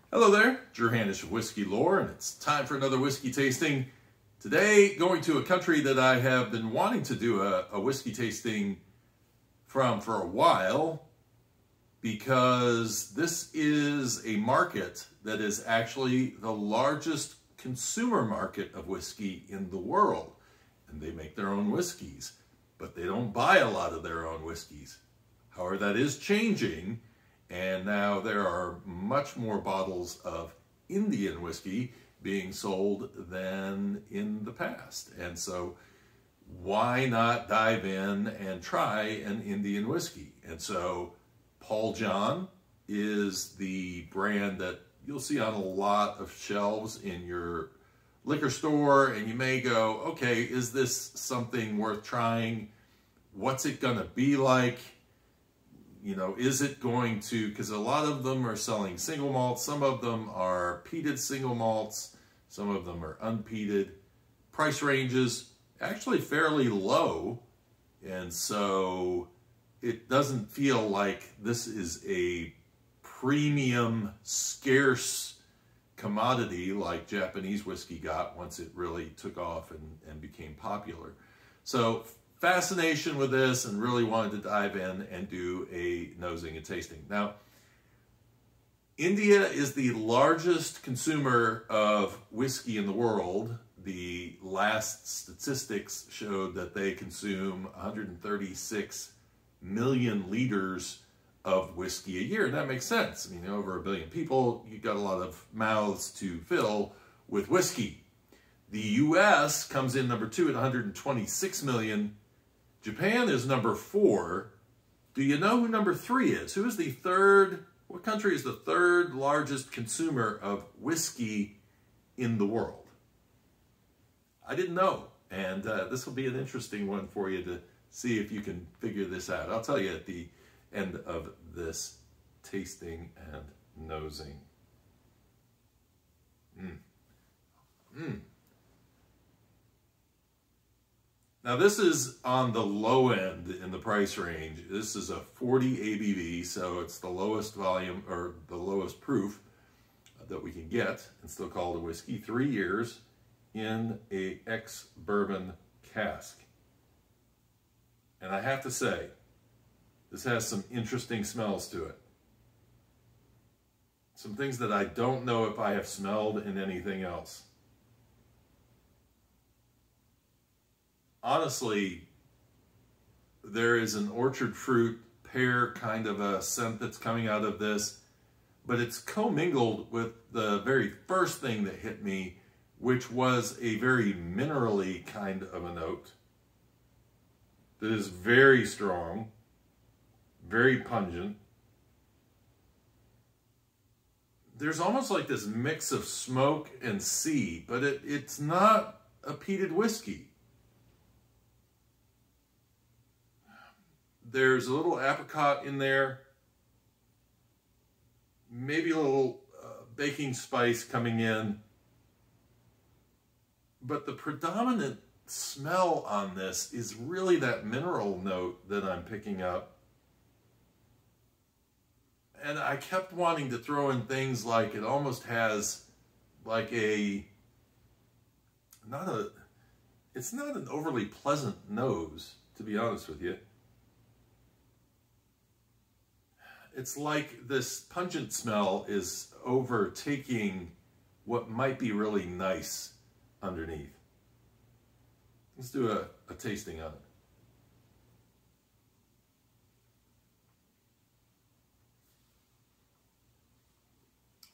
Hello there, Drew Handish of Whiskey Lore, and it's time for another whiskey tasting. Today, going to a country that I have been wanting to do a whiskey tasting from for a while, because this is a market that is actually the largest consumer market of whiskey in the world. And they make their own whiskeys, but they don't buy a lot of their own whiskeys. However, that is changing. And now there are much more bottles of Indian whiskey being sold than in the past. And so why not dive in and try an Indian whiskey? And so Paul John is the brand that you'll see on a lot of shelves in your liquor store. And you may go, okay, is this something worth trying? What's it gonna be like? You know, is it going to, because a lot of them are selling single malts, some of them are peated single malts, some of them are unpeated. Price ranges actually fairly low, and so it doesn't feel like this is a premium, scarce commodity like Japanese whiskey got once it really took off and became popular. So fascination with this, and really wanted to dive in and do a nosing and tasting. Now, India is the largest consumer of whiskey in the world. The last statistics showed that they consume 136 million liters of whiskey a year. And that makes sense. I mean, over 1 billion people, you've got a lot of mouths to fill with whiskey. The US comes in number 2 at 126 million. Japan is number 4. Do you know who number 3 is? Who is the third? What country is the third largest consumer of whiskey in the world? I didn't know, and this will be an interesting one for you to see if you can figure this out. I'll tell you at the end of this tasting and nosing. Now this is on the low end in the price range. This is a 40 ABV, so it's the lowest volume or the lowest proof that we can get, and still called a whiskey. 3 years in a ex-bourbon cask. And I have to say, this has some interesting smells to it. Some things that I don't know if I have smelled in anything else. Honestly, there is an orchard fruit pear kind of a scent that's coming out of this, but it's commingled with the very first thing that hit me, which was a very minerally kind of a note that is very strong, very pungent. There's almost like this mix of smoke and sea, but it's not a peated whiskey. There's a little apricot in there, maybe a little baking spice coming in, but the predominant smell on this is really that mineral note that I'm picking up. And I kept wanting to throw in things like it almost has like it's not an overly pleasant nose, to be honest with you. It's like this pungent smell is overtaking what might be really nice underneath. Let's do a tasting on it.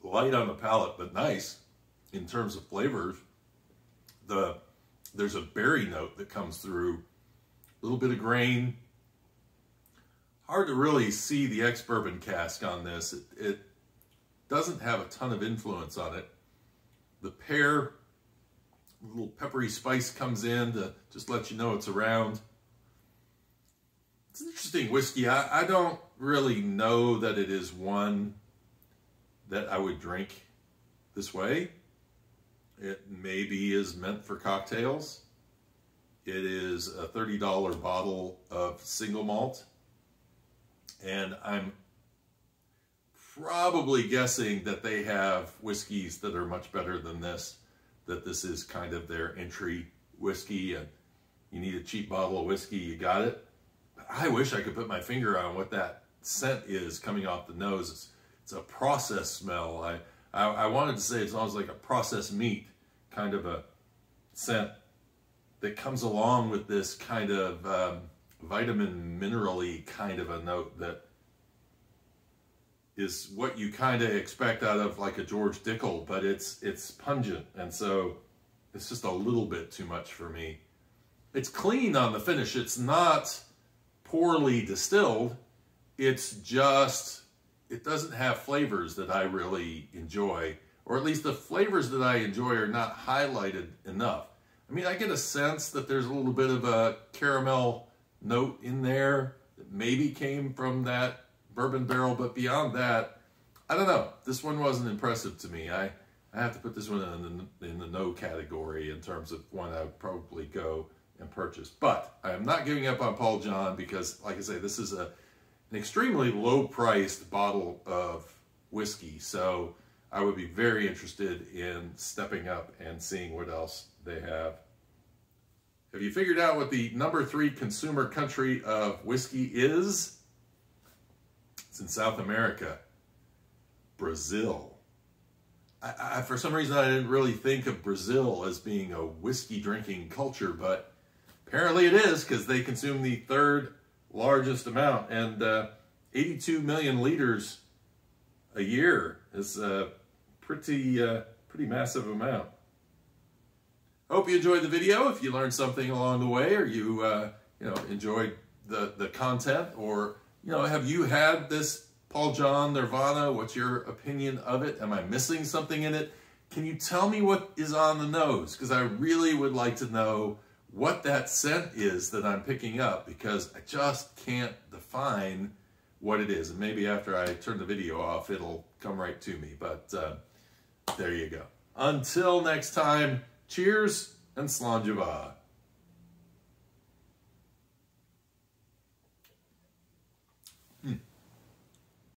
Light on the palate, but nice in terms of flavors. There's a berry note that comes through, a little bit of grain. Hard to really see the ex-bourbon cask on this. It doesn't have a ton of influence on it. The pear, a little peppery spice comes in to just let you know it's around. It's an interesting whiskey. I don't really know that it is one that I would drink this way. It maybe is meant for cocktails. It is a $30 bottle of single malt. And I'm probably guessing that they have whiskeys that are much better than this, that this is kind of their entry whiskey, and you need a cheap bottle of whiskey, you got it. But I wish I could put my finger on what that scent is coming off the nose. It's a processed smell. I wanted to say it smells like a processed meat, kind of a scent that comes along with this kind of vitamin mineral-y kind of a note that is what you kind of expect out of like a George Dickel, but it's pungent, and so it's just a little bit too much for me. It's clean on the finish. It's not poorly distilled. It's just, it doesn't have flavors that I really enjoy, or at least the flavors that I enjoy are not highlighted enough. I mean, I get a sense that there's a little bit of a caramel note in there that maybe came from that bourbon barrel, but beyond that, I don't know. This one wasn't impressive to me. I have to put this one in the no category in terms of one I would probably go and purchase. But I am not giving up on Paul John because, like I say, this is an extremely low-priced bottle of whiskey. So I would be very interested in stepping up and seeing what else they have. Have you figured out what the #3 consumer country of whiskey is? It's in South America, Brazil. For some reason, I didn't really think of Brazil as being a whiskey drinking culture, but apparently it is, because they consume the 3rd largest amount, and 82 million liters a year is a pretty massive amount. Hope you enjoyed the video. If you learned something along the way, or you enjoyed the content, or have you had this Paul John Nirvana? What's your opinion of it? Am I missing something in it? Can you tell me what is on the nose? Because I really would like to know what that scent is that I'm picking up, because I just can't define what it is. And maybe after I turn the video off, it'll come right to me. But there you go. Until next time, cheers and Slainte.